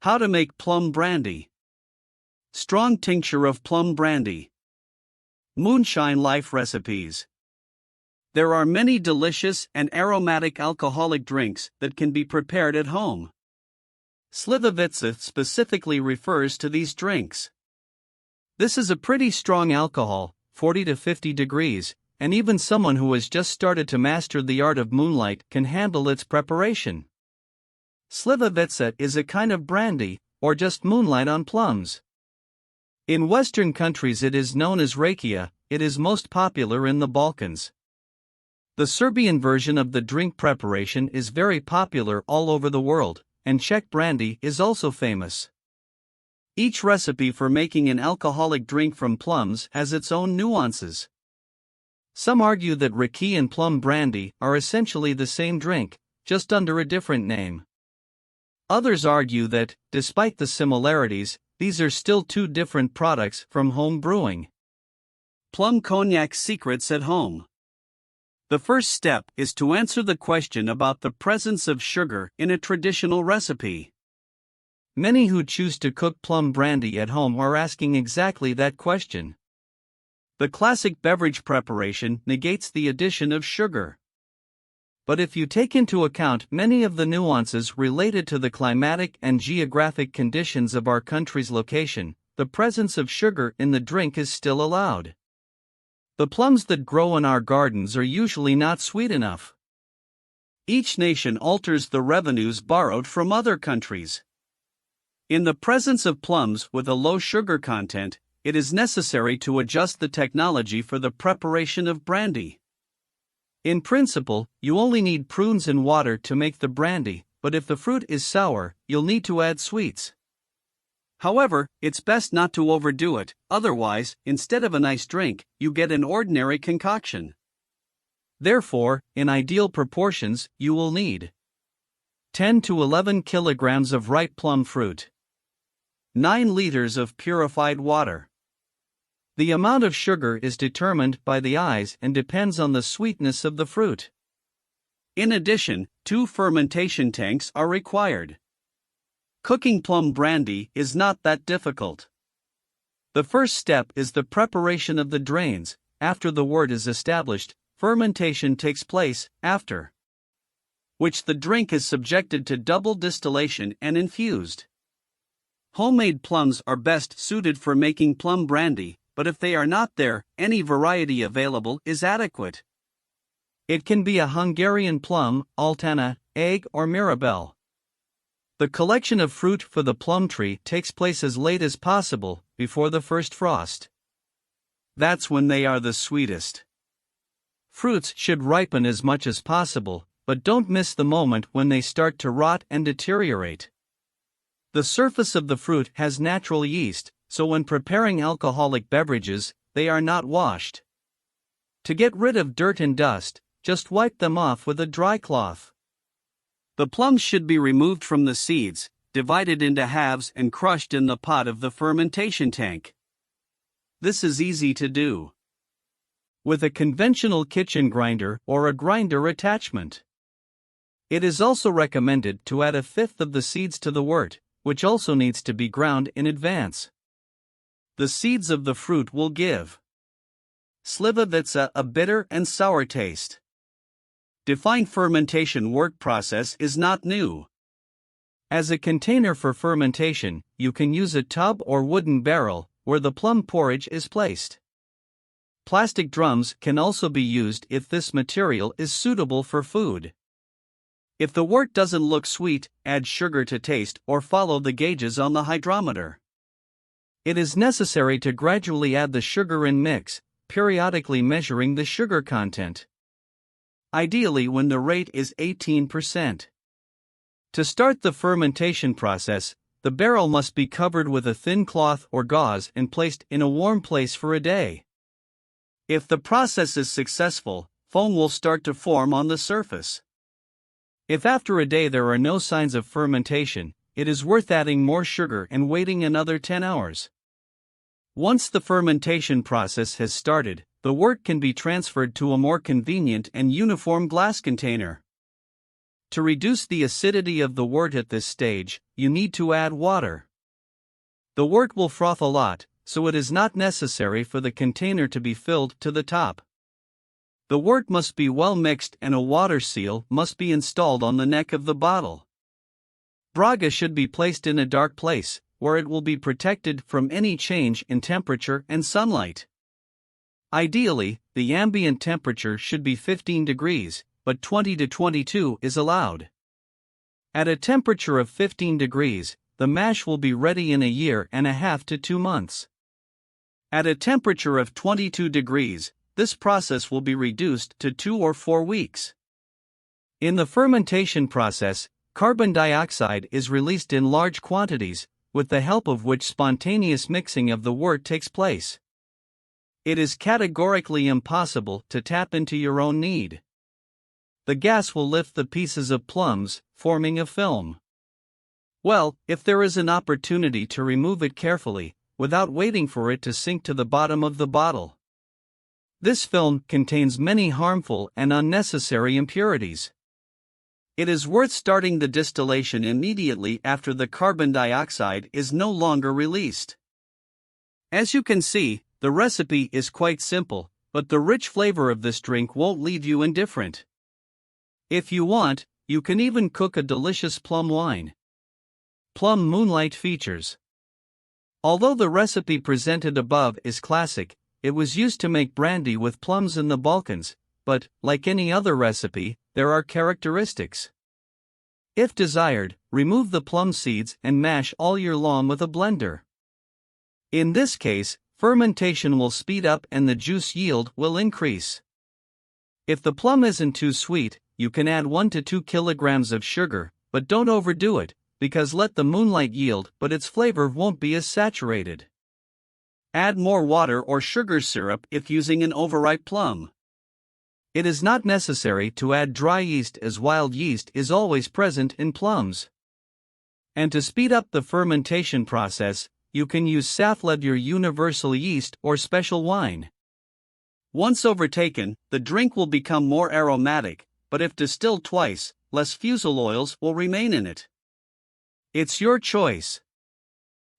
How to make plum brandy. Strong tincture of plum brandy. Moonshine Life Recipes. There are many delicious and aromatic alcoholic drinks that can be prepared at home. Slivovitsa specifically refers to these drinks. This is a pretty strong alcohol, 40 to 50 degrees, and even someone who has just started to master the art of moonlight can handle its preparation. Slivovitsa is a kind of brandy, or just moonlight on plums. In Western countries it is known as rakia. It is most popular in the Balkans. The Serbian version of the drink preparation is very popular all over the world, and Czech brandy is also famous. Each recipe for making an alcoholic drink from plums has its own nuances. Some argue that rakia and plum brandy are essentially the same drink, just under a different name. Others argue that, despite the similarities, these are still two different products from home brewing. Plum cognac secrets at home. The first step is to answer the question about the presence of sugar in a traditional recipe. Many who choose to cook plum brandy at home are asking exactly that question. The classic beverage preparation negates the addition of sugar. But if you take into account many of the nuances related to the climatic and geographic conditions of our country's location, the presence of sugar in the drink is still allowed. The plums that grow in our gardens are usually not sweet enough. Each nation alters the revenues borrowed from other countries. In the presence of plums with a low sugar content, it is necessary to adjust the technology for the preparation of brandy. In principle, you only need prunes and water to make the brandy, but if the fruit is sour, you'll need to add sweets. However, it's best not to overdo it, otherwise, instead of a nice drink, you get an ordinary concoction. Therefore, in ideal proportions, you will need 10 to 11 kilograms of ripe plum fruit, 9 liters of purified water. The amount of sugar is determined by the eyes and depends on the sweetness of the fruit. In addition, 2 fermentation tanks are required. Cooking plum brandy is not that difficult. The first step is the preparation of the drains. After the wort is established, fermentation takes place, after which the drink is subjected to double distillation and infused. Homemade plums are best suited for making plum brandy, but if they are not there, any variety available is adequate. It can be a Hungarian plum, Altana, egg, or Mirabelle. The collection of fruit for the plum tree takes place as late as possible, before the first frost. That's when they are the sweetest. Fruits should ripen as much as possible, but don't miss the moment when they start to rot and deteriorate. The surface of the fruit has natural yeast, so when preparing alcoholic beverages, they are not washed. To get rid of dirt and dust, just wipe them off with a dry cloth. The plums should be removed from the seeds, divided into halves and crushed in the pot of the fermentation tank. This is easy to do with a conventional kitchen grinder or a grinder attachment. It is also recommended to add a fifth of the seeds to the wort, which also needs to be ground in advance. The seeds of the fruit will give slivovitsa a bitter and sour taste. Defined fermentation wort process is not new. As a container for fermentation, you can use a tub or wooden barrel, where the plum porridge is placed. Plastic drums can also be used if this material is suitable for food. If the wort doesn't look sweet, add sugar to taste or follow the gauges on the hydrometer. It is necessary to gradually add the sugar and mix, periodically measuring the sugar content. Ideally when the rate is 18%. To start the fermentation process, the barrel must be covered with a thin cloth or gauze and placed in a warm place for a day. If the process is successful, foam will start to form on the surface. If after a day there are no signs of fermentation, it is worth adding more sugar and waiting another 10 hours. Once the fermentation process has started, the wort can be transferred to a more convenient and uniform glass container. To reduce the acidity of the wort at this stage, you need to add water. The wort will froth a lot, so it is not necessary for the container to be filled to the top. The wort must be well mixed and a water seal must be installed on the neck of the bottle. Braga should be placed in a dark place, where it will be protected from any change in temperature and sunlight. Ideally, the ambient temperature should be 15 degrees, but 20 to 22 is allowed. At a temperature of 15 degrees, the mash will be ready in a year and a half to 2 months. At a temperature of 22 degrees, this process will be reduced to 2 or 4 weeks. In the fermentation process, carbon dioxide is released in large quantities, with the help of which spontaneous mixing of the wort takes place. It is categorically impossible to tap into your own need. The gas will lift the pieces of plums, forming a film. Well, if there is an opportunity to remove it carefully, without waiting for it to sink to the bottom of the bottle. This film contains many harmful and unnecessary impurities. It is worth starting the distillation immediately after the carbon dioxide is no longer released. As you can see, the recipe is quite simple, but the rich flavor of this drink won't leave you indifferent. If you want, you can even cook a delicious plum wine. Plum Moonlight features. Although the recipe presented above is classic, it was used to make brandy with plums in the Balkans, but, like any other recipe, there are characteristics. If desired, remove the plum seeds and mash all year long with a blender. In this case, fermentation will speed up and the juice yield will increase. If the plum isn't too sweet, you can add 1 to 2 kilograms of sugar, but don't overdo it, because let the moonlight yield but its flavor won't be as saturated. Add more water or sugar syrup if using an overripe plum. It is not necessary to add dry yeast as wild yeast is always present in plums. And to speed up the fermentation process, you can use Safled, your universal yeast or special wine. Once overtaken, the drink will become more aromatic, but if distilled twice, less fusel oils will remain in it. It's your choice.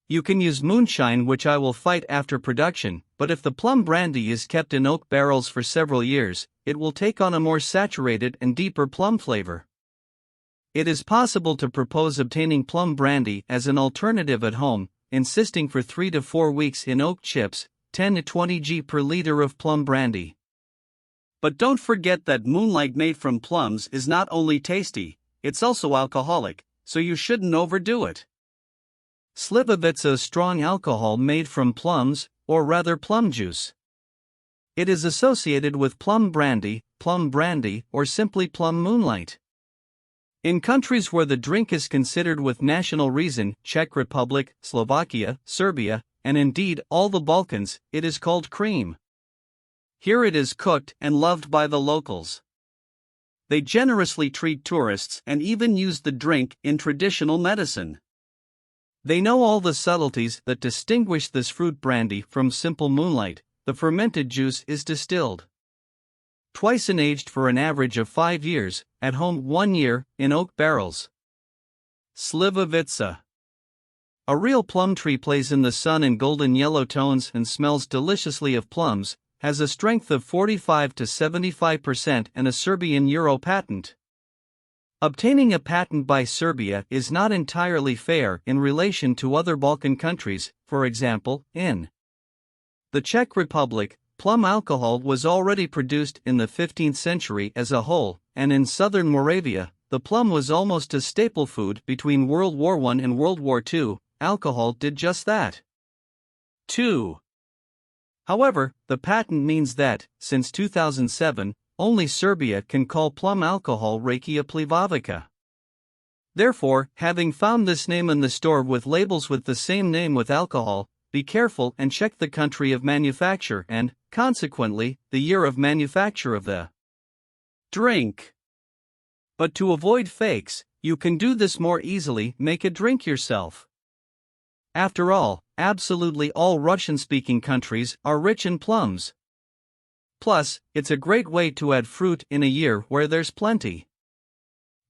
You can use moonshine, which I will fight after production, but if the plum brandy is kept in oak barrels for several years, it will take on a more saturated and deeper plum flavor. It is possible to propose obtaining plum brandy as an alternative at home, insisting for 3 to 4 weeks in oak chips, 10 to 20 g per liter of plum brandy. But don't forget that moonlight made from plums is not only tasty, it's also alcoholic, so you shouldn't overdo it. Slivovitsa is strong alcohol made from plums, or rather plum juice. It is associated with plum brandy, or simply plum moonlight. In countries where the drink is considered with national reason, Czech Republic, Slovakia, Serbia, and indeed all the Balkans, it is called cream. Here it is cooked and loved by the locals. They generously treat tourists and even use the drink in traditional medicine. They know all the subtleties that distinguish this fruit brandy from simple moonlight. The fermented juice is distilled twice and aged for an average of 5 years, at home 1 year, in oak barrels. Slivovitsa. A real plum tree plays in the sun in golden yellow tones and smells deliciously of plums, has a strength of 45 to 75% and a Serbian Euro patent. Obtaining a patent by Serbia is not entirely fair in relation to other Balkan countries, for example, in the Czech Republic, plum alcohol was already produced in the 15th century as a whole, and in southern Moravia, the plum was almost a staple food between World War I and World War II. Alcohol did just that. 2. However, the patent means that, since 2007, only Serbia can call plum alcohol Rakia Plivovica. Therefore, having found this name in the store with labels with the same name with alcohol, be careful and check the country of manufacture and, consequently, the year of manufacture of the drink. But to avoid fakes, you can do this more easily: make a drink yourself. After all, absolutely all Russian-speaking countries are rich in plums. Plus, it's a great way to add fruit in a year where there's plenty.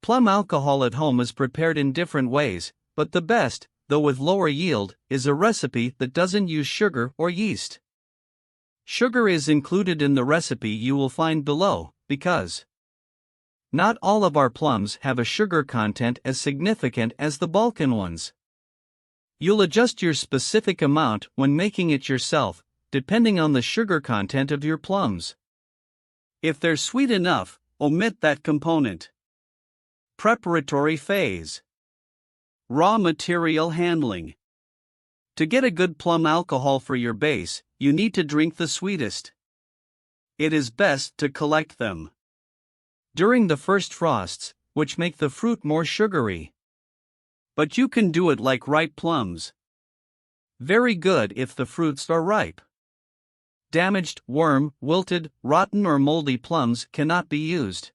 Plum alcohol at home is prepared in different ways, but the best, though with lower yield, is a recipe that doesn't use sugar or yeast. Sugar is included in the recipe you will find below, because not all of our plums have a sugar content as significant as the Balkan ones. You'll adjust your specific amount when making it yourself, depending on the sugar content of your plums. If they're sweet enough, omit that component. Preparatory phase. Raw material handling. To get a good plum alcohol for your base, you need to drink the sweetest. It is best to collect them during the first frosts, which make the fruit more sugary. But you can do it like ripe plums. Very good if the fruits are ripe. Damaged, worm, wilted, rotten or moldy plums cannot be used.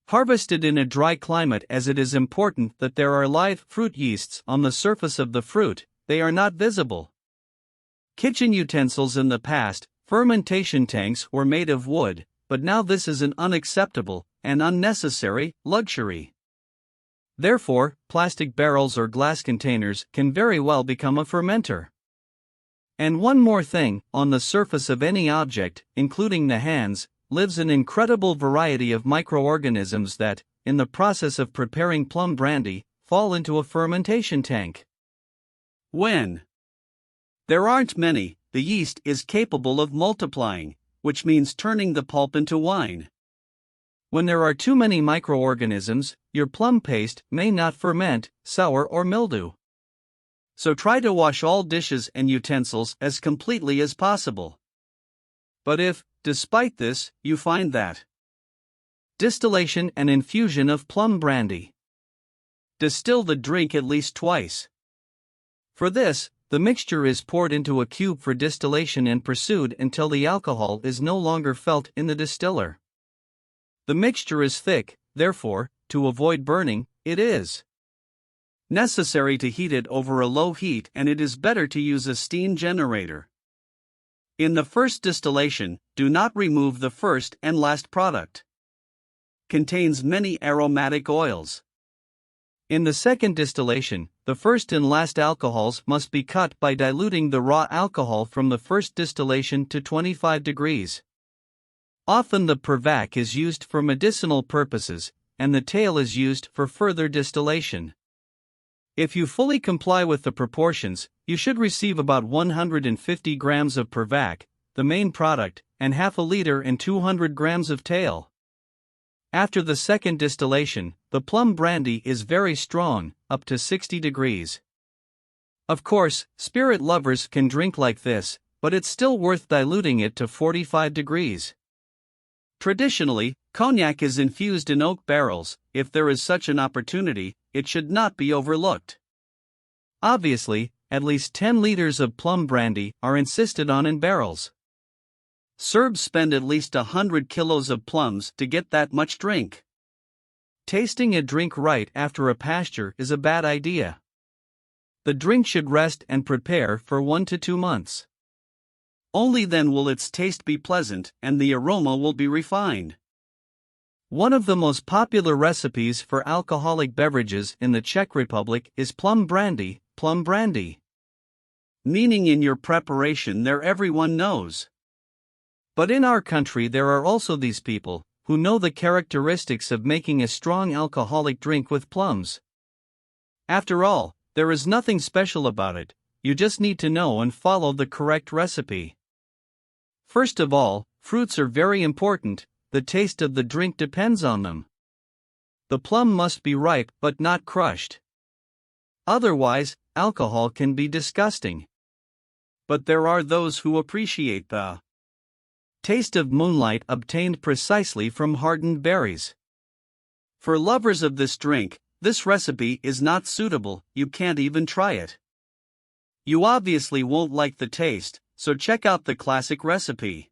Harvested in a dry climate, as it is important that there are live fruit yeasts on the surface of the fruit, they are not visible. Kitchen utensils in the past, fermentation tanks were made of wood, but now this is an unacceptable and unnecessary luxury. Therefore, plastic barrels or glass containers can very well become a fermenter. And one more thing, on the surface of any object, including the hands, lives an incredible variety of microorganisms that, in the process of preparing plum brandy, fall into a fermentation tank. When there aren't many, the yeast is capable of multiplying, which means turning the pulp into wine. When there are too many microorganisms, your plum paste may not ferment, sour or mildew. So try to wash all dishes and utensils as completely as possible. But if, despite this, you find that distillation and infusion of plum brandy. Distill the drink at least twice. For this, the mixture is poured into a cube for distillation and pursued until the alcohol is no longer felt in the distiller. The mixture is thick, therefore, to avoid burning, it is necessary to heat it over a low heat, and it is better to use a steam generator. In the first distillation, do not remove the first and last product. Contains many aromatic oils. In the second distillation, the first and last alcohols must be cut by diluting the raw alcohol from the first distillation to 25 degrees. Often the pervac is used for medicinal purposes, and the tail is used for further distillation. If you fully comply with the proportions, you should receive about 150 grams of pervac, the main product, and half a liter and 200 grams of tail. After the second distillation, the plum brandy is very strong, up to 60 degrees. Of course, spirit lovers can drink like this, but it's still worth diluting it to 45 degrees. Traditionally, cognac is infused in oak barrels. If there is such an opportunity, it should not be overlooked. Obviously, at least 10 liters of plum brandy are insisted on in barrels. Serbs spend at least 100 kilos of plums to get that much drink. Tasting a drink right after a pasture is a bad idea. The drink should rest and prepare for 1 to 2 months. Only then will its taste be pleasant and the aroma will be refined. One of the most popular recipes for alcoholic beverages in the Czech Republic is plum brandy, meaning in your preparation there everyone knows. But in our country there are also these people who know the characteristics of making a strong alcoholic drink with plums. After all, there is nothing special about it, you just need to know and follow the correct recipe. First of all, fruits are very important, the taste of the drink depends on them. The plum must be ripe but not crushed. Otherwise, alcohol can be disgusting. But there are those who appreciate the taste of moonlight obtained precisely from hardened berries. For lovers of this drink, this recipe is not suitable, you can't even try it. You obviously won't like the taste, so check out the classic recipe.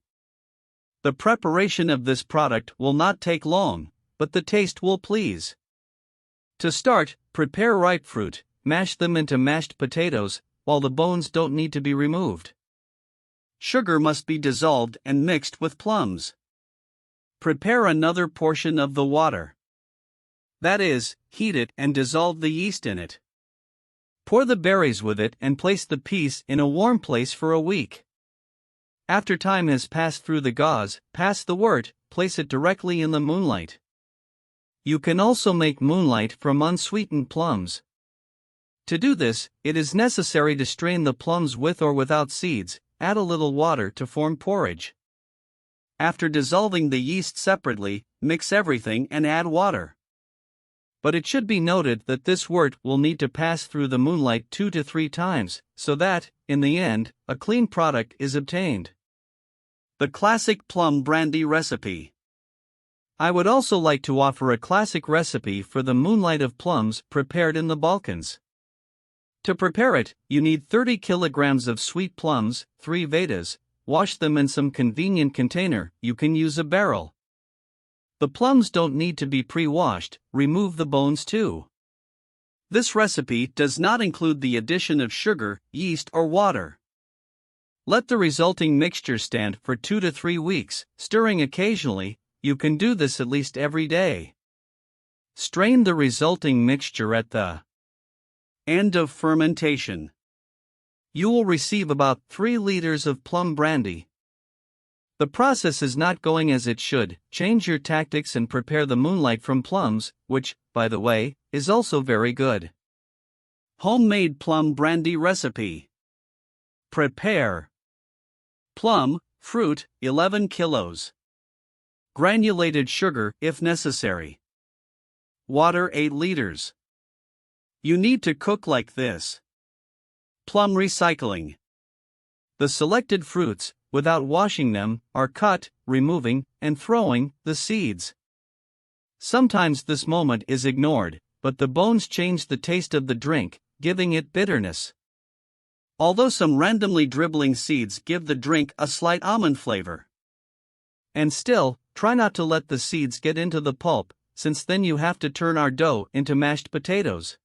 The preparation of this product will not take long, but the taste will please. To start, prepare ripe fruit, mash them into mashed potatoes, while the bones don't need to be removed. Sugar must be dissolved and mixed with plums. Prepare another portion of the water. That is, heat it and dissolve the yeast in it. Pour the berries with it and place the piece in a warm place for a week. After time has passed through the gauze, pass the wort, place it directly in the moonlight. You can also make moonlight from unsweetened plums. To do this, it is necessary to strain the plums with or without seeds, add a little water to form porridge. After dissolving the yeast separately, mix everything and add water. But it should be noted that this wort will need to pass through the moonlight 2 to 3 times, so that, in the end, a clean product is obtained. The classic plum brandy recipe. I would also like to offer a classic recipe for the moonlight of plums prepared in the Balkans. To prepare it, you need 30 kilograms of sweet plums, 3 vatas. Wash them in some convenient container, you can use a barrel. The plums don't need to be pre-washed, remove the bones too. This recipe does not include the addition of sugar, yeast or water. Let the resulting mixture stand for 2 to 3 weeks, stirring occasionally. You can do this at least every day. Strain the resulting mixture at the end of fermentation. You will receive about 3 liters of plum brandy. The process is not going as it should. Change your tactics and prepare the moonlight from plums, which, by the way, is also very good. Homemade plum brandy recipe. Prepare plum, fruit, 11 kilos. Granulated sugar, if necessary. Water, 8 liters. You need to cook like this. Plum recycling. The selected fruits, without washing them, are cut, removing, and throwing the seeds. Sometimes this moment is ignored, but the bones change the taste of the drink, giving it bitterness. Although some randomly dribbling seeds give the drink a slight almond flavor. And still, try not to let the seeds get into the pulp, since then you have to turn our dough into mashed potatoes.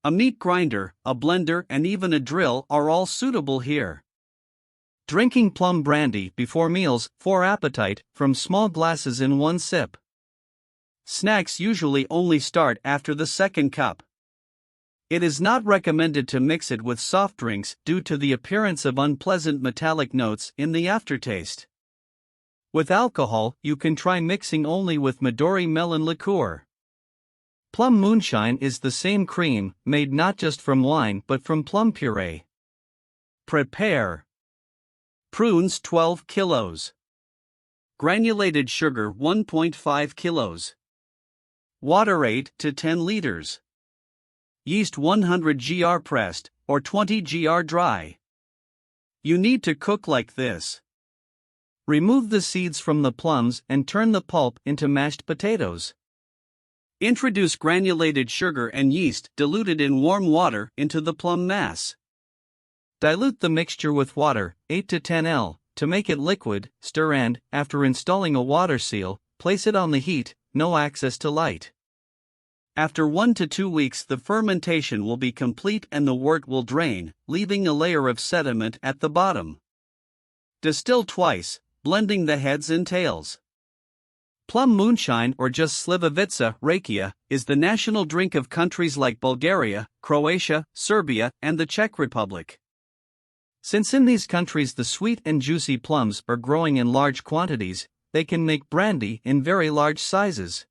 A meat grinder, a blender and even a drill are all suitable here. Drinking plum brandy before meals, for appetite, from small glasses in 1 sip. Snacks usually only start after the 2nd cup. It is not recommended to mix it with soft drinks due to the appearance of unpleasant metallic notes in the aftertaste. With alcohol, you can try mixing only with Midori melon liqueur. Plum moonshine is the same cream, made not just from wine but from plum puree. Prepare prunes, 12 kilos. Granulated sugar, 1.5 kilos. Water, 8 to 10 liters. Yeast, 100 gr pressed, or 20 gr dry. You need to cook like this. Remove the seeds from the plums and turn the pulp into mashed potatoes. Introduce granulated sugar and yeast diluted in warm water into the plum mass. Dilute the mixture with water, 8 to 10 L, to make it liquid, stir and, after installing a water seal, place it on the heat, no access to light. After 1 to 2 weeks the fermentation will be complete and the wort will drain, leaving a layer of sediment at the bottom. Distill twice, blending the heads and tails. Plum moonshine, or just Slivovica rakia, is the national drink of countries like Bulgaria, Croatia, Serbia, and the Czech Republic. Since in these countries the sweet and juicy plums are growing in large quantities, they can make brandy in very large sizes.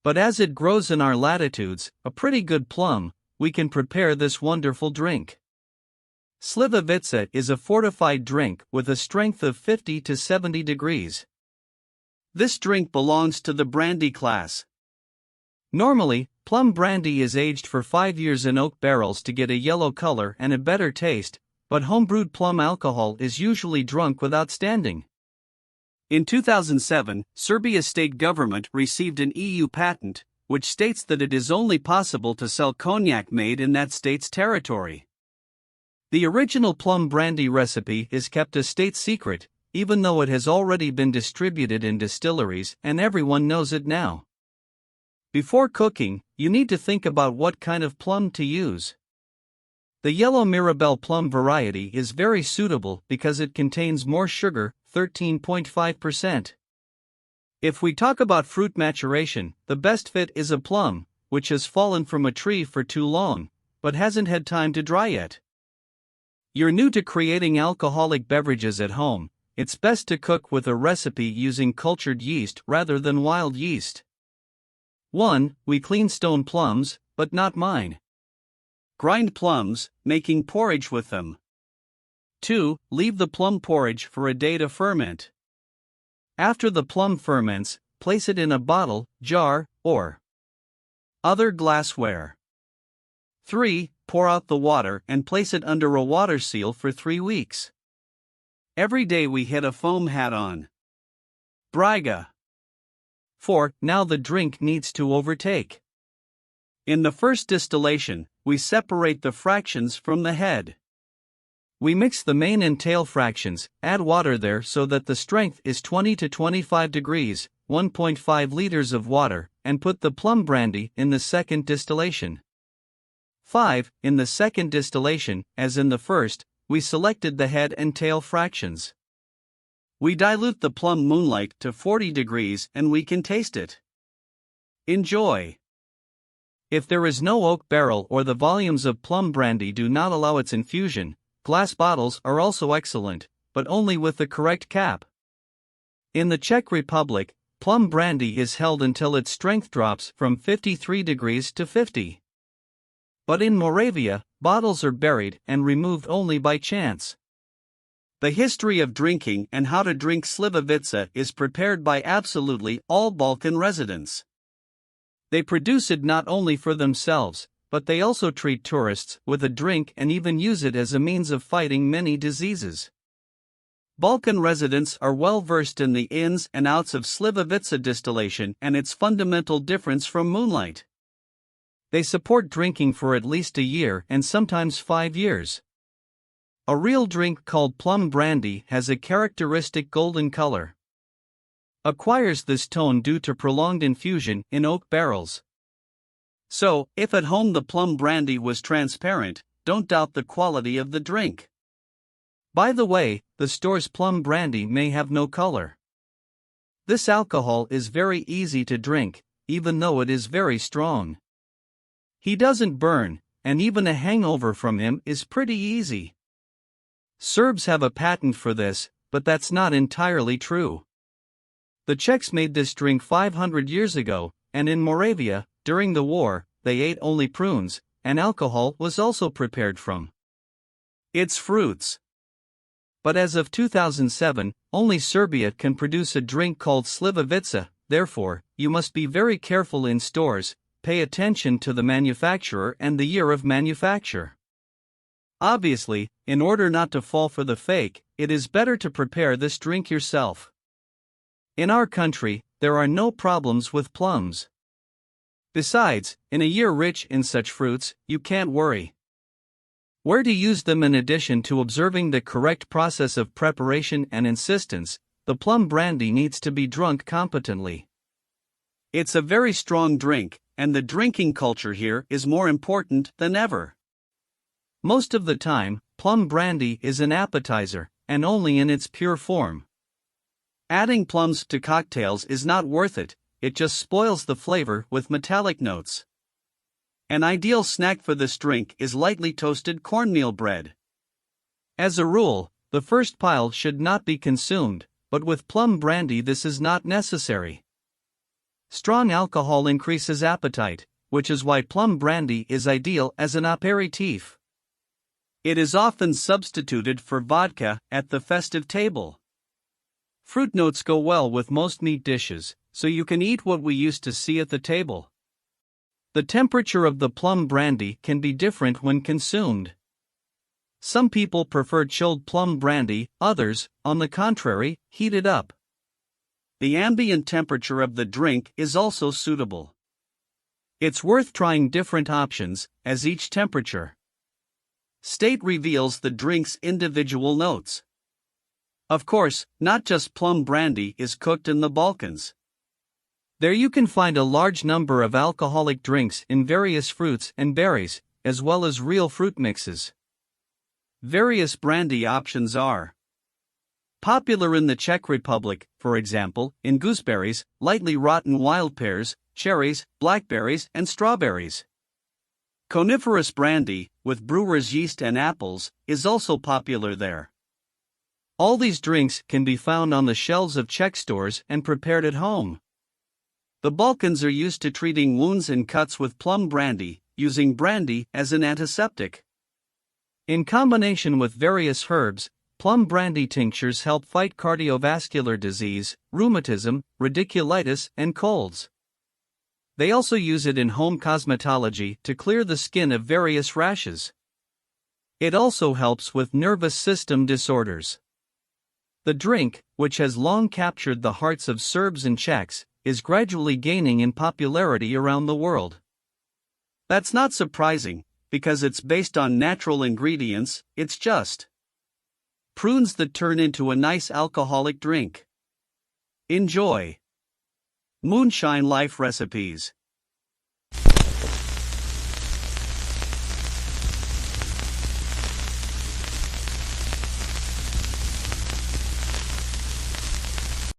But as it grows in our latitudes, a pretty good plum, we can prepare this wonderful drink. Slivovica is a fortified drink with a strength of 50 to 70 degrees. This drink belongs to the brandy class. Normally, plum brandy is aged for 5 years in oak barrels to get a yellow color and a better taste, but homebrewed plum alcohol is usually drunk without standing. In 2007, Serbia's state government received an EU patent, which states that it is only possible to sell cognac made in that state's territory. The original plum brandy recipe is kept a state secret, even though it has already been distributed in distilleries and everyone knows it now. Before cooking, you need to think about what kind of plum to use. The yellow Mirabelle plum variety is very suitable because it contains more sugar, 13.5%. If we talk about fruit maturation, the best fit is a plum, which has fallen from a tree for too long, but hasn't had time to dry yet. You're new to creating alcoholic beverages at home, it's best to cook with a recipe using cultured yeast rather than wild yeast. 1. We clean stone plums, but not mine. Grind plums, making porridge with them. 2. Leave the plum porridge for a day to ferment. After the plum ferments, place it in a bottle, jar, or other glassware. 3. Pour out the water and place it under a water seal for 3 weeks. Every day we hit a foam hat on. Braiga. 4. Now the drink needs to overtake. In the first distillation, we separate the fractions from the head. We mix the main and tail fractions, add water there so that the strength is 20 to 25 degrees, 1.5 liters of water, and put the plum brandy in the second distillation. 5. In the second distillation, as in the first, we selected the head and tail fractions. We dilute the plum moonlight to 40 degrees and we can taste it. Enjoy! If there is no oak barrel or the volumes of plum brandy do not allow its infusion, glass bottles are also excellent, but only with the correct cap. In the Czech Republic, plum brandy is held until its strength drops from 53 degrees to 50. But in Moravia, bottles are buried and removed only by chance. The history of drinking and how to drink slivovica is prepared by absolutely all Balkan residents. They produce it not only for themselves, but they also treat tourists with a drink and even use it as a means of fighting many diseases. Balkan residents are well versed in the ins and outs of slivovica distillation and its fundamental difference from moonlight. They support drinking for at least a year and sometimes 5 years. A real drink called plum brandy has a characteristic golden color. Acquires this tone due to prolonged infusion in oak barrels. So, if at home the plum brandy was transparent, don't doubt the quality of the drink. By the way, the store's plum brandy may have no color. This alcohol is very easy to drink, even though it is very strong. He doesn't burn, and even a hangover from him is pretty easy. Serbs have a patent for this, but that's not entirely true. The Czechs made this drink 500 years ago, and in Moravia, during the war, they ate only prunes, and alcohol was also prepared from its fruits. But as of 2007, only Serbia can produce a drink called slivovica, therefore, you must be very careful in stores, pay attention to the manufacturer and the year of manufacture. Obviously, in order not to fall for the fake, it is better to prepare this drink yourself. In our country, there are no problems with plums. Besides, in a year rich in such fruits, you can't worry where to use them. In addition to observing the correct process of preparation and insistence, the plum brandy needs to be drunk competently. It's a very strong drink, and the drinking culture here is more important than ever. Most of the time, plum brandy is an appetizer, and only in its pure form. Adding plums to cocktails is not worth it, it just spoils the flavor with metallic notes. An ideal snack for this drink is lightly toasted cornmeal bread. As a rule, the first pile should not be consumed, but with plum brandy this is not necessary. Strong alcohol increases appetite, which is why plum brandy is ideal as an aperitif. It is often substituted for vodka at the festive table. Fruit notes go well with most meat dishes, so you can eat what we used to see at the table. The temperature of the plum brandy can be different when consumed. Some people prefer chilled plum brandy, others, on the contrary, heat it up. The ambient temperature of the drink is also suitable. It's worth trying different options, as each temperature state reveals the drink's individual notes. Of course, not just plum brandy is cooked in the Balkans. There you can find a large number of alcoholic drinks in various fruits and berries, as well as real fruit mixes. Various brandy options are Popular in the Czech Republic, for example, in gooseberries, lightly rotten wild pears, cherries, blackberries, and strawberries. Coniferous brandy, with brewer's yeast and apples, is also popular there. All these drinks can be found on the shelves of Czech stores and prepared at home. The Balkans are used to treating wounds and cuts with plum brandy, using brandy as an antiseptic. In combination with various herbs, plum brandy tinctures help fight cardiovascular disease, rheumatism, radiculitis, and colds. They also use it in home cosmetology to clear the skin of various rashes. It also helps with nervous system disorders. The drink, which has long captured the hearts of Serbs and Czechs, is gradually gaining in popularity around the world. That's not surprising, because it's based on natural ingredients. It's just prunes that turn into a nice alcoholic drink. Enjoy! Moonshine Life Recipes.